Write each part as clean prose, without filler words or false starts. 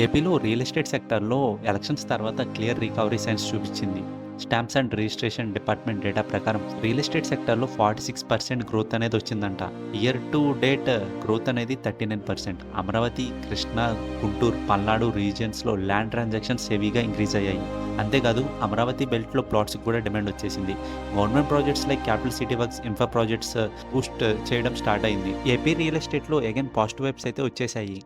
ఏపీలో real estate సెక్టార్‌లో elections తర్వాత క్లియర్ రికవరీ సైన్స్ చూపించింది. Stamps and registration department data ప్రకారం రియల్ ఎస్టేట్ సెక్టార్‌లో 46% గ్రోత్ అనేది వచ్చిందంట. ఇయర్ టు డేట్ గ్రోత్ అనేది 39%. అమరావతి, కృష్ణా, గుంటూరు, పల్నాడు రీజియన్స్‌లో ల్యాండ్ ట్రాన్సాక్షన్స్ హెవీగా ఇంక్రీజ్ అయ్యాయి. అంతేకాదు అమరావతి బెల్ట్‌లో ప్లాట్స్‌కి కూడా డిమాండ్ వచ్చేసింది. Government projects like capital city works, infra projects Boost చేయడం స్టార్ట్ అయింది. ఏపీ రియల్ ఎస్టేట్‌లో అగైన్ పాజిటివ్ వైబ్స్ అయితే వచ్చేసాయి.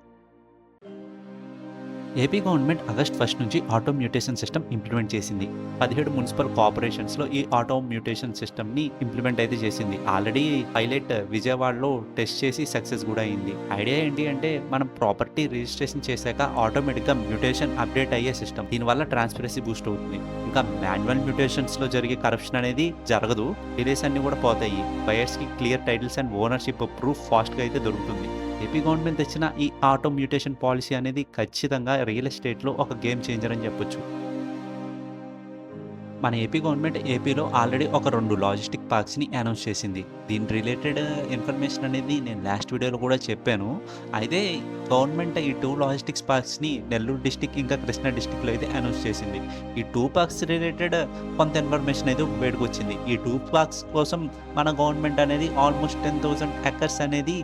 ఏపీ గవర్నమెంట్ ఆగస్ట్ 1 నుంచి ఆటో మ్యూటేషన్ సిస్టమ్ ఇంప్లిమెంట్ చేసింది. 17 మున్సిపల్ కార్పొరేషన్స్‌లో ఈ ఆటో మ్యూటేషన్ సిస్టమ్‌ని ఇంప్లిమెంట్ అయితే చేసింది. ఆల్రెడీ పైలట్ విజయవాడలో టెస్ట్ చేసి సక్సెస్ కూడా అయింది. ఐడియా ఏంటి అంటే మనం ప్రాపర్టీ రిజిస్ట్రేషన్ చేశాక ఆటోమేటిక్‌గా మ్యూటేషన్ అప్డేట్ అయ్యే సిస్టమ్. దీనివల్ల ట్రాన్స్పరెన్సీ బూస్ట్ అవుతుంది. ఇంకా మాన్యువల్ మ్యూటేషన్స్‌లో జరిగే కరప్షన్ అనేది జరగదు. డిలేస్ అన్నీ కూడా పోతాయి. బయర్స్‌కి clear titles and ownership proof ఫాస్ట్‌గా అయితే దొరుకుతుంది. ఏపీ గవర్నమెంట్ తెచ్చిన ఈ ఆటో మ్యూటేషన్ పాలసీ అనేది ఖచ్చితంగా రియల్ ఎస్టేట్‌లో ఒక గేమ్ చేంజర్ అని చెప్పొచ్చు. మన ఏపీ గవర్నమెంట్ ఏపీలో ఆల్రెడీ ఒక 2 లాజిస్టిక్ పార్క్స్‌ని అనౌన్స్ చేసింది. దీని రిలేటెడ్ ఇన్ఫర్మేషన్ అనేది నేను లాస్ట్ వీడియోలో కూడా చెప్పాను. అయితే గవర్నమెంట్ ఈ 2 లాజిస్టిక్స్ పార్క్స్‌ని నెల్లూరు డిస్ట్రిక్ట్ ఇంకా కృష్ణా డిస్ట్రిక్ట్‌లో అయితే అనౌన్స్ చేసింది. ఈ 2 పార్క్స్ రిలేటెడ్ కొంత ఇన్ఫర్మేషన్ అయితే బయటకొచ్చింది. ఈ 2 పార్క్స్ కోసం మన గవర్నమెంట్ అనేది ఆల్మోస్ట్ 10,000 ఎకర్స్ అనేది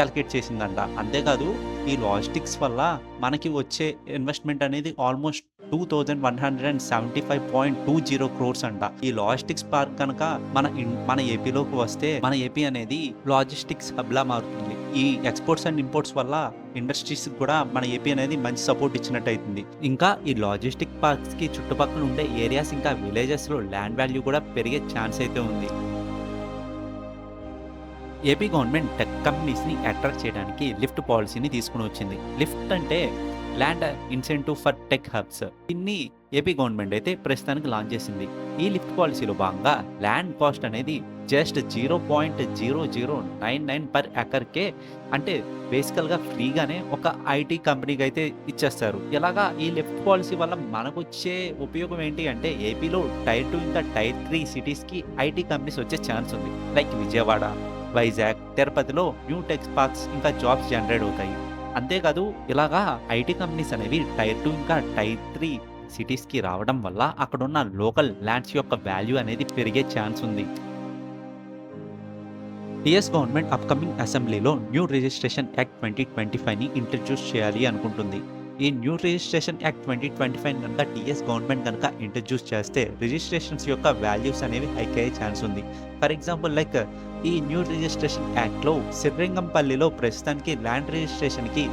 అలొకేట్ చేసిందంట. అంతేకాదు ఈ లాజిస్టిక్స్ వల్ల మనకి వచ్చే ఇన్వెస్ట్‌మెంట్ అనేది ఆల్మోస్ట్ 2175.20 క్రోర్స్ అంట. ఈ లాజిస్టిక్స్ పార్క్ కనుక మన ఏపీలోకి వస్తే మన ఏపీ అనేది లాజిస్టిక్స్ హబ్‌లా మారుతుంది. ఈ ఎక్స్‌పోర్ట్స్ అండ్ ఇంపోర్ట్స్ వల్ల ఇండస్ట్రీస్‌కి కూడా మన ఏపీ అనేది మంచి సపోర్ట్ ఇచ్చినట్టు అవుతుంది. ఇంకా ఈ లాజిస్టిక్ పార్క్స్‌కి చుట్టుపక్కల ఉండే ఏరియాస్ ఇంకా విలేజెస్‌లో ల్యాండ్ వాల్యూ కూడా పెరిగే ఛాన్స్ అయితే ఉంది. ఏపీ గవర్నమెంట్ టెక్ కంపెనీస్‌ని అట్రాక్ట్ చేయడానికి లిఫ్ట్ పాలసీని తీసుకొని వచ్చింది. లిఫ్ట్ అంటే land incentive for tech hubs. దీన్ని ఏపీ గవర్నమెంట్ అయితే ప్రస్తుతానికి లాంచ్ చేసింది. ఈ లిఫ్ట్ పాలసీలో భాగంగా ల్యాండ్ కాస్ట్ అనేది జస్ట్ 0.0099 పర్ ఎకర్కే, అంటే బేసికల్గా ఫ్రీగానే ఒక ఐటీ కంపెనీకి అయితే ఇచ్చేస్తారు. ఇలాగా ఈ లిఫ్ట్ పాలసీ వల్ల మనకు వచ్చే ఉపయోగం ఏంటి అంటే ఏపీలో టైర్ 2 ఇంకా టైర్ 3 సిటీస్కి ఐటీ కంపెనీస్ వచ్చే ఛాన్స్ ఉంది. లైక్ విజయవాడ, వైజాగ్, తిరుపతిలో న్యూ టెక్ పార్క్స్ ఇంకా జాబ్స్ జనరేట్ అవుతాయి. అంతేకాదు ఇలాగా ఐటీ కంపెనీస్ అనేవి టైర్ 2 ఇంకా టైర్ 3 సిటీస్‌కి రావడం వల్ల అక్కడున్న లోకల్ ల్యాండ్స్ యొక్క వాల్యూ అనేది పెరిగే ఛాన్స్ ఉంది. టీఎస్ గవర్నమెంట్ అప్కమింగ్ అసెంబ్లీలో న్యూ రిజిస్ట్రేషన్ యాక్ట్ 2025ని ఇంట్రడ్యూస్ చేయాలి అనుకుంటుంది. ఈ న్యూ రిజిస్ట్రేషన్ యాక్ట్ 2025 కనుక టీఎస్ గవర్నమెంట్ కనుక ఇంట్రడ్యూస్ చేస్తే రిజిస్ట్రేషన్స్ యొక్క వాల్యూస్ అనేవి హైక్ అయ్యే ఛాన్స్ ఉంది. ఫర్ ఎగ్జాంపుల్ లైక్ ఈ న్యూ రిజిస్ట్రేషన్ యాక్ట్లో శ్రీరంగంపల్లిలో ప్రస్తుతానికి ల్యాండ్ రిజిస్ట్రేషన్కి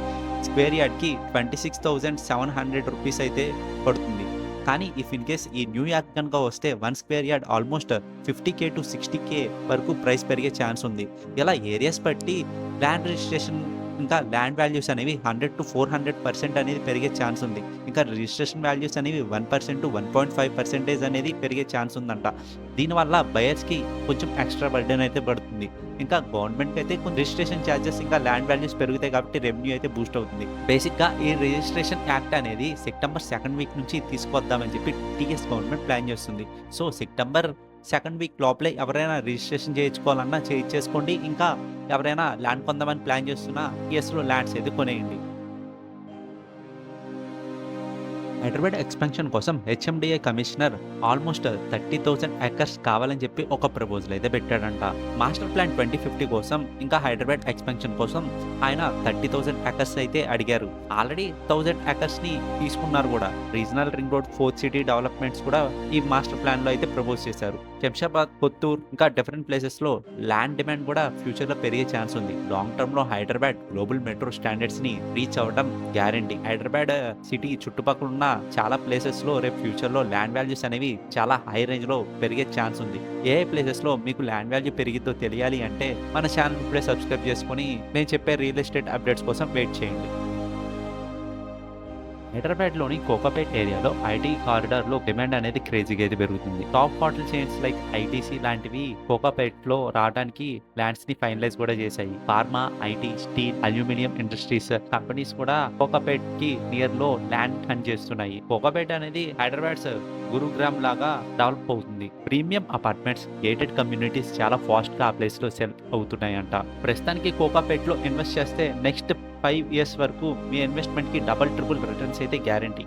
స్క్వేర్ యార్డ్కి 26,700 రూపీస్ అయితే పడుతుంది. కానీ ఇఫ్ ఇన్ కేస్ ఈ న్యూ యాక్ట్ కనుక వస్తే 1 square yard almost 50K to 60K వరకు ప్రైస్ పెరిగే ఛాన్స్ ఉంది. ఇలా ఏరియాస్ బట్టి ల్యాండ్ రిజిస్ట్రేషన్ ఇంకా ల్యాండ్ వాల్యూస్ అనేవి 100 to 400% అనేది పెరిగే ఛాన్స్ ఉంది. ఇంకా రిజిస్ట్రేషన్ వాల్యూస్ అనేవి 1% to 1.5% అనేది పెరిగే ఛాన్స్ ఉందంట. దీనివల్ల బయర్స్కి కొంచెం ఎక్స్ట్రా బర్డెన్ అయితే పడుతుంది. ఇంకా గవర్నమెంట్కి అయితే కొన్ని రిజిస్ట్రేషన్ ఛార్జెస్ ఇంకా ల్యాండ్ వాల్యూస్ పెరుగుతాయి కాబట్టి రెవెన్యూ అయితే బూస్ట్ అవుతుంది. బేసిక్గా ఈ రిజిస్ట్రేషన్ యాక్ట్ అనేది సెప్టెంబర్ 2nd వీక్ నుంచి తీసుకొద్దామని చెప్పి టీఎస్ గవర్నమెంట్ ప్లాన్ చేస్తుంది. సో సెప్టెంబర్ 2nd వీక్ లోపలే ఎవరైనా రిజిస్ట్రేషన్ చేయించుకోవాలన్నా చేయించేసుకోండి. ఇంకా ఎవరైనా ల్యాండ్ కొందామని ప్లాన్ చేస్తున్నా టీఎస్లో ల్యాండ్స్ అయితే కొనేయండి. హైదరాబాద్ ఎక్స్పాన్షన్ కోసం హెచ్ఎండిఏ కమిషనర్ ఆల్మోస్ట్ 30,000 ఎకర్స్ కావాలని చెప్పి ఒక ప్రపోజల్ అయితే పెట్టాడంట. మాస్టర్ ప్లాన్ 2050 కోసం ఇంకా హైదరాబాద్ ఎక్స్పాన్షన్ కోసం ఆయన 30,000 ఎకర్స్ అయితే అడిగారు. ఆల్రెడీ 1,000 ఎకర్స్ని తీసుకున్నారు కూడా. Regional ring road 4th city developments కూడా ఈ మాస్టర్ ప్లాన్లో అయితే ప్రపోజ్ చేశారు. శంషాబాద్, కొత్తూరు ఇంకా డిఫరెంట్ ప్లేసెస్లో ల్యాండ్ డిమాండ్ కూడా ఫ్యూచర్లో పెరిగే ఛాన్స్ ఉంది. లాంగ్ టర్మ్లో హైదరాబాద్ గ్లోబల్ మెట్రో స్టాండర్డ్స్ని రీచ్ అవ్వడం గ్యారంటీ. హైదరాబాద్ సిటీ చుట్టుపక్కల ఉన్న చాలా ప్లేసెస్లో రేపు ఫ్యూచర్లో ల్యాండ్ వాల్యూస్ అనేవి చాలా హై రేంజ్లో పెరిగే ఛాన్స్ ఉంది. ఏ ప్లేసెస్లో మీకు ల్యాండ్ వాల్యూ పెరిగిద్దో తెలియాలి అంటే మన ఛానల్ ఇప్పుడే సబ్స్క్రైబ్ చేసుకొని నేను చెప్పే రియల్ ఎస్టేట్ అప్డేట్స్ కోసం వెయిట్ చేయండి. హైదరాబాద్లోని కోకాపేట్ ఏరియాలో ఐటీ కారిడార్లో డిమాండ్ అనేది క్రేజీగా అయితే పెరుగుతుంది. Top hotel chains like ITC లాంటివి కోకాపేట్లో రావడానికి ల్యాండ్స్ ని ఫైనలైజ్ కూడా చేశాయి. Pharma, IT, steel, aluminium industries companies కూడా కోకాపేట్ కి నియర్ లో ల్యాండ్ హంట్ చేస్తున్నాయి. కోకాపేట్ అనేది హైదరాబాద్ గురుగ్రామ్ లాగా డెవలప్ అవుతుంది. ప్రీమియం అపార్ట్మెంట్స్, గేటెడ్ కమ్యూనిటీస్ చాలా ఫాస్ట్‌గా ఆ ప్లేస్‌లో సెల్ అవుతున్నాయంట. ప్రస్తుతానికి కోకాపేట్‌లో ఇన్వెస్ట్ చేస్తే నెక్స్ట్ 5 ఇయర్స్ వరకు మీ ఇన్వెస్ట్‌మెంట్‌కి డబుల్, ట్రిపుల్ రిటర్న్స్ అయితే గ్యారంటీ.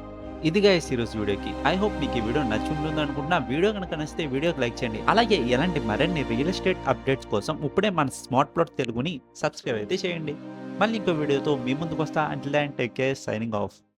ఇది గైస్ ఈరోజు వీడియోకి. ఐ హోప్ మీకు ఈ వీడియో నచ్చి ఉంటుంది అనుకుంటున్నా. వీడియో గనుక నచ్చితే వీడియోకి లైక్ చేయండి. అలాగే ఇలాంటి మరిన్ని రియల్ ఎస్టేట్ అప్డేట్స్ కోసం ఇప్పుడే మన స్మార్ట్ ప్లాట్ తెలుగుని సబ్స్క్రైబ్ అయితే చేయండి. మళ్ళీ ఇంకో వీడియోతో మీ ముందుకొస్తా. Until then take care, signing of.